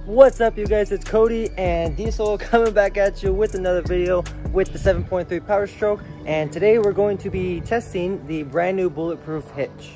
What's up, you guys? It's Cody and Diesel coming back at you with another video with the 7.3 Power Stroke, and today we're going to be testing the brand new Bulletproof hitch.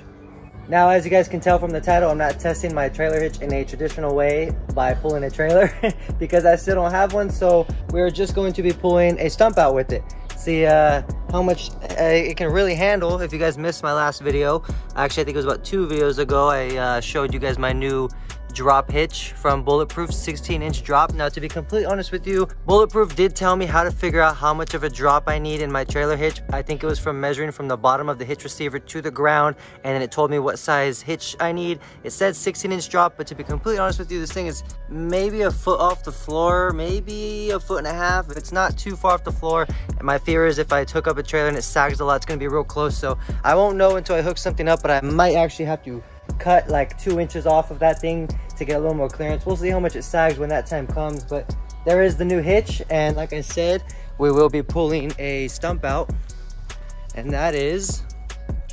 Now, as you guys can tell from the title, I'm not testing my trailer hitch in a traditional way by pulling a trailer because I still don't have one, so we're just going to be pulling a stump out with it. See how much it can really handle. If you guys missed my last video, actually I think it was about 2 videos ago, I showed you guys my new drop hitch from Bulletproof, 16-inch drop. Now, to be completely honest with you, Bulletproof did tell me how to figure out how much of a drop I need in my trailer hitch. I think it was from measuring from the bottom of the hitch receiver to the ground, and then it told me what size hitch I need. It said 16-inch drop, but to be completely honest with you, this thing is maybe a foot off the floor, maybe a foot and a half. It's not too far off the floor, and my fear is if I hook up a trailer and it sags a lot, it's gonna be real close. So I won't know until I hook something up, but I might actually have to cut like 2 inches off of that thing to get a little more clearance. We'll see how much it sags when that time comes, but there is the new hitch, and like I said, we will be pulling a stump out, and that is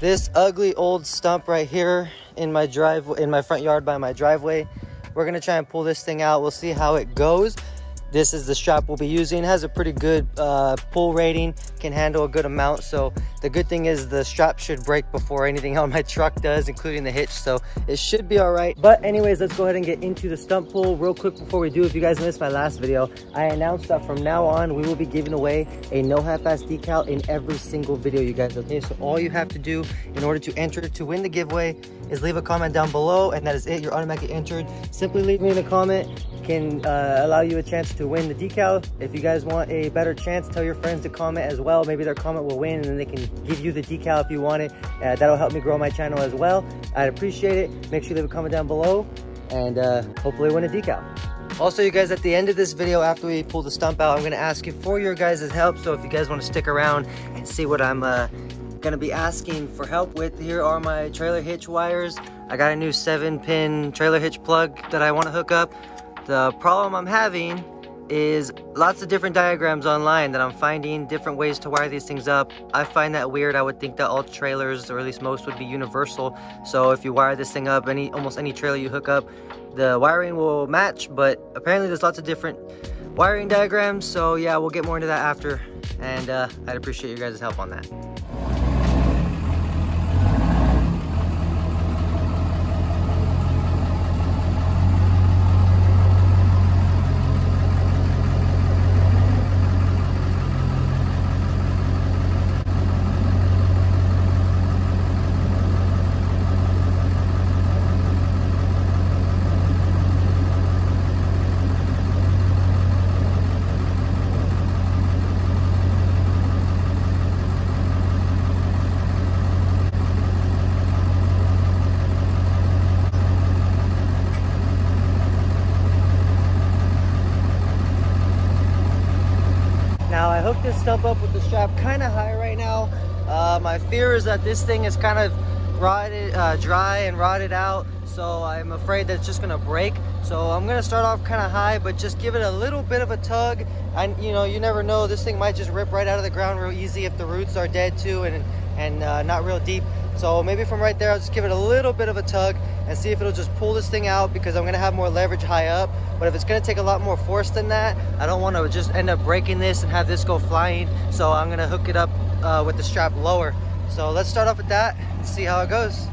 this ugly old stump right here in my front yard by my driveway. We're gonna try and pull this thing out. We'll see how it goes. This is the strap we'll be using. It has a pretty good pull rating, can handle a good amount. So the good thing is the strap should break before anything on my truck does, including the hitch. So it should be all right. But anyways, let's go ahead and get into the stump pull real quick before we do. If you guys missed my last video, I announced that from now on, we will be giving away a no half-ass decal in every single video, you guys, okay? So all you have to do in order to enter to win the giveaway is leave a comment down below, and that is it. You're automatically entered. Simply leave me in a comment can allow you a chance to win the decal. If you guys want a better chance, tell your friends to comment as well. Maybe their comment will win, and then they can give you the decal if you want it. That'll help me grow my channel as well. I'd appreciate it. Make sure you leave a comment down below, and hopefully win a decal. Also, you guys, at the end of this video, after we pull the stump out, I'm gonna ask you for your guys' help. So if you guys want to stick around and see what I'm gonna be asking for help with, here are my trailer hitch wires. I got a new 7-pin trailer hitch plug that I want to hook up. The problem I'm having is lots of different diagrams online that I'm finding different ways to wire these things up. I find that weird. I would think that all trailers, or at least most, would be universal. So if you wire this thing up, almost any trailer you hook up, the wiring will match, but apparently there's lots of different wiring diagrams. So yeah, we'll get more into that after, and I'd appreciate your guys' help on that. Now, I hooked this stump up with the strap kind of high right now. My fear is that this thing is kind of dry and rotted out, so I'm afraid that it's just gonna break. So I'm gonna start off kind of high, but just give it a little bit of a tug. And you know, you never know, this thing might just rip right out of the ground real easy if the roots are dead too and not real deep. So maybe from right there, I'll just give it a little bit of a tug and see if it'll just pull this thing out, because I'm gonna have more leverage high up. But if it's gonna take a lot more force than that, I don't wanna just end up breaking this and have this go flying. So I'm gonna hook it up with the strap lower. So let's start off with that and see how it goes.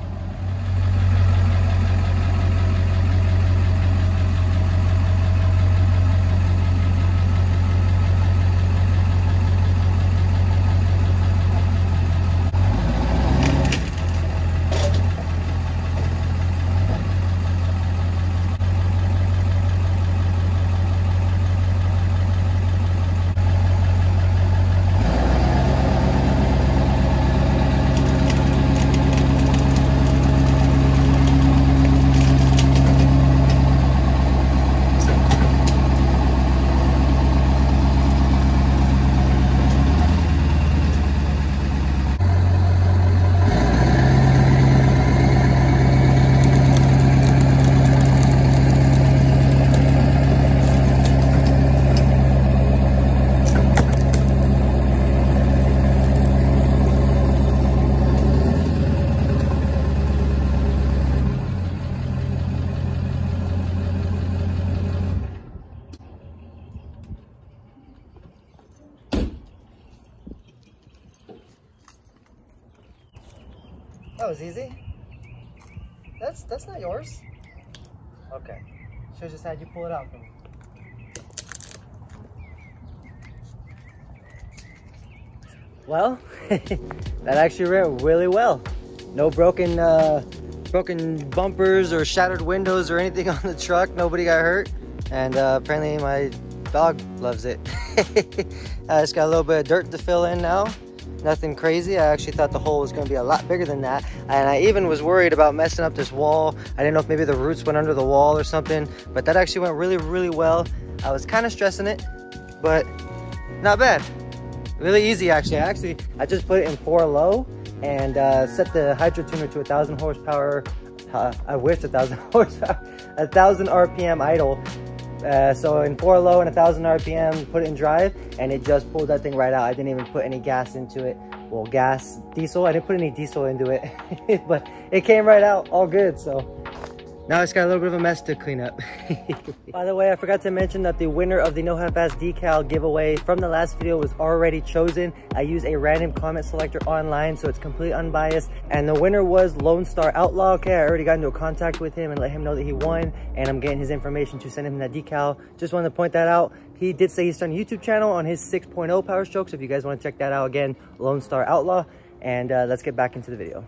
That was easy. That's not yours. Okay. Should've just had you pull it out for me. Well, that actually went really well. No broken bumpers or shattered windows or anything on the truck. Nobody got hurt. And apparently my dog loves it. I just got a little bit of dirt to fill in now. Nothing crazy. I actually thought the hole was going to be a lot bigger than that. And I even was worried about messing up this wall. I didn't know if maybe the roots went under the wall or something. But that actually went really, really well. I was kind of stressing it, but not bad. Really easy, actually. I just put it in 4 low and set the hydro tuner to 1,000 horsepower. I wish 1,000 horsepower, 1,000 RPM idle. So in 4 low and 1,000 RPM, put it in drive, and it just pulled that thing right out. I didn't even put any gas into it. Well, diesel. I didn't put any diesel into it, but it came right out, all good. So now it's got a little bit of a mess to clean up. By the way, I forgot to mention that the winner of the No Half-Ass decal giveaway from the last video was already chosen. I use a random comment selector online, so it's completely unbiased. And the winner was Lone Star Outlaw. Okay, I already got into contact with him and let him know that he won, and I'm getting his information to send him that decal. Just wanted to point that out. He did say he's starting a YouTube channel on his 6.0 Power Stroke, so if you guys want to check that out, again, Lone Star Outlaw. And let's get back into the video.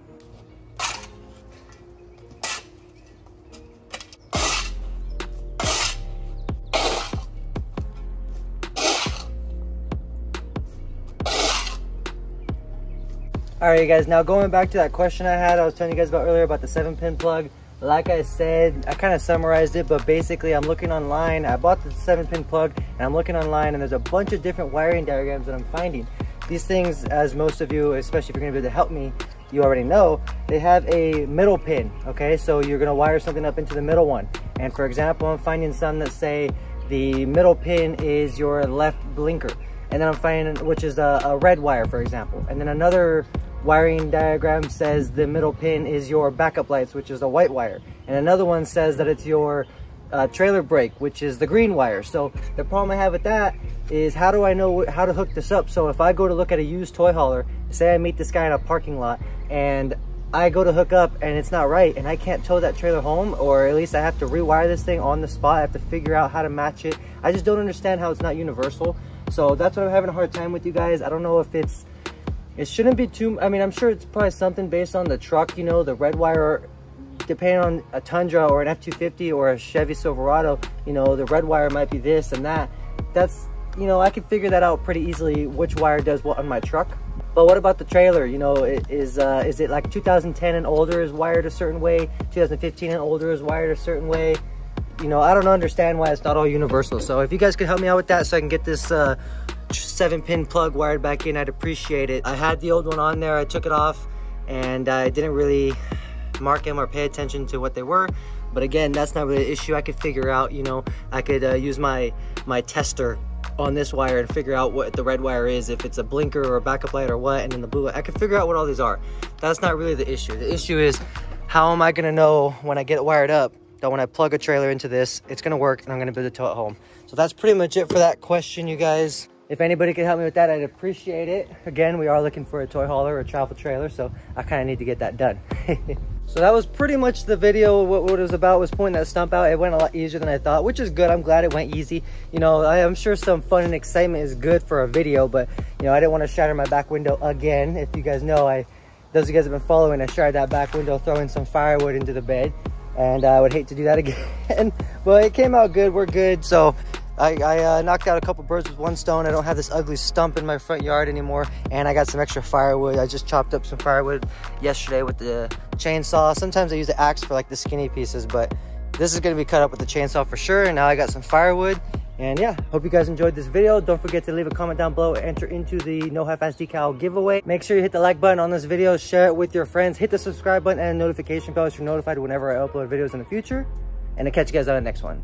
All right, you guys, now going back to that question I had, I was telling you guys about earlier about the 7-pin plug. Like I said, I kind of summarized it, but basically I'm looking online. I bought the 7-pin plug and I'm looking online, and there's a bunch of different wiring diagrams that I'm finding. These things, as most of you, especially if you're gonna be able to help me, you already know, they have a middle pin, okay? So you're gonna wire something up into the middle one. And for example, I'm finding some that say the middle pin is your left blinker. And then I'm finding, which is a red wire, for example. And then another wiring diagram says the middle pin is your backup lights, which is a white wire. And another one says that it's your trailer brake, which is the green wire. So the problem I have with that is, how do I know how to hook this up? So if I go to look at a used toy hauler, say I meet this guy in a parking lot and I go to hook up and it's not right, and I can't tow that trailer home, or at least I have to rewire this thing on the spot. I have to figure out how to match it. I just don't understand how it's not universal. So that's what I'm having a hard time with, you guys. I don't know if it shouldn't be too, I mean, I'm sure it's probably something based on the truck, you know, the red wire, depending on a Tundra or an F-250 or a Chevy Silverado, you know, the red wire might be this and that. That's, you know, I can figure that out pretty easily, which wire does what on my truck. But what about the trailer? You know, is it like 2010 and older is wired a certain way, 2015 and older is wired a certain way? You know, I don't understand why it's not all universal. So if you guys could help me out with that so I can get this 7-pin plug wired back in, I'd appreciate it. I had the old one on there, I took it off, and I didn't really mark them or pay attention to what they were. But again, that's not really an issue. I could figure out, you know, I could use my tester on this wire and figure out what the red wire is, if it's a blinker or a backup light or what, and then the blue, I can figure out what all these are. That's not really the issue. The issue is, how am I gonna know when I get it wired up that when I plug a trailer into this, it's gonna work and I'm gonna be able to tow it home? So that's pretty much it for that question, you guys. If anybody could help me with that, I'd appreciate it. Again, we are looking for a toy hauler or a travel trailer, so I kind of need to get that done. So that was pretty much the video. What it was about was pointing that stump out. It went a lot easier than I thought, which is good. I'm glad it went easy. You know, I'm sure some fun and excitement is good for a video, but you know, I didn't want to shatter my back window again. If you guys know, those of you guys have been following, I shattered that back window throwing some firewood into the bed, and I would hate to do that again. But it came out good. We're good. So I knocked out a couple birds with one stone. I don't have this ugly stump in my front yard anymore, and I got some extra firewood. I just chopped up some firewood yesterday with the chainsaw. Sometimes I use the axe for like the skinny pieces, but this is going to be cut up with the chainsaw for sure. And now I got some firewood, and yeah, hope you guys enjoyed this video. Don't forget to leave a comment down below, enter into the No Half-Ass decal giveaway. Make sure you hit the like button on this video, share it with your friends, hit the subscribe button and notification bell so you're notified whenever I upload videos in the future, and I'll catch you guys on the next one.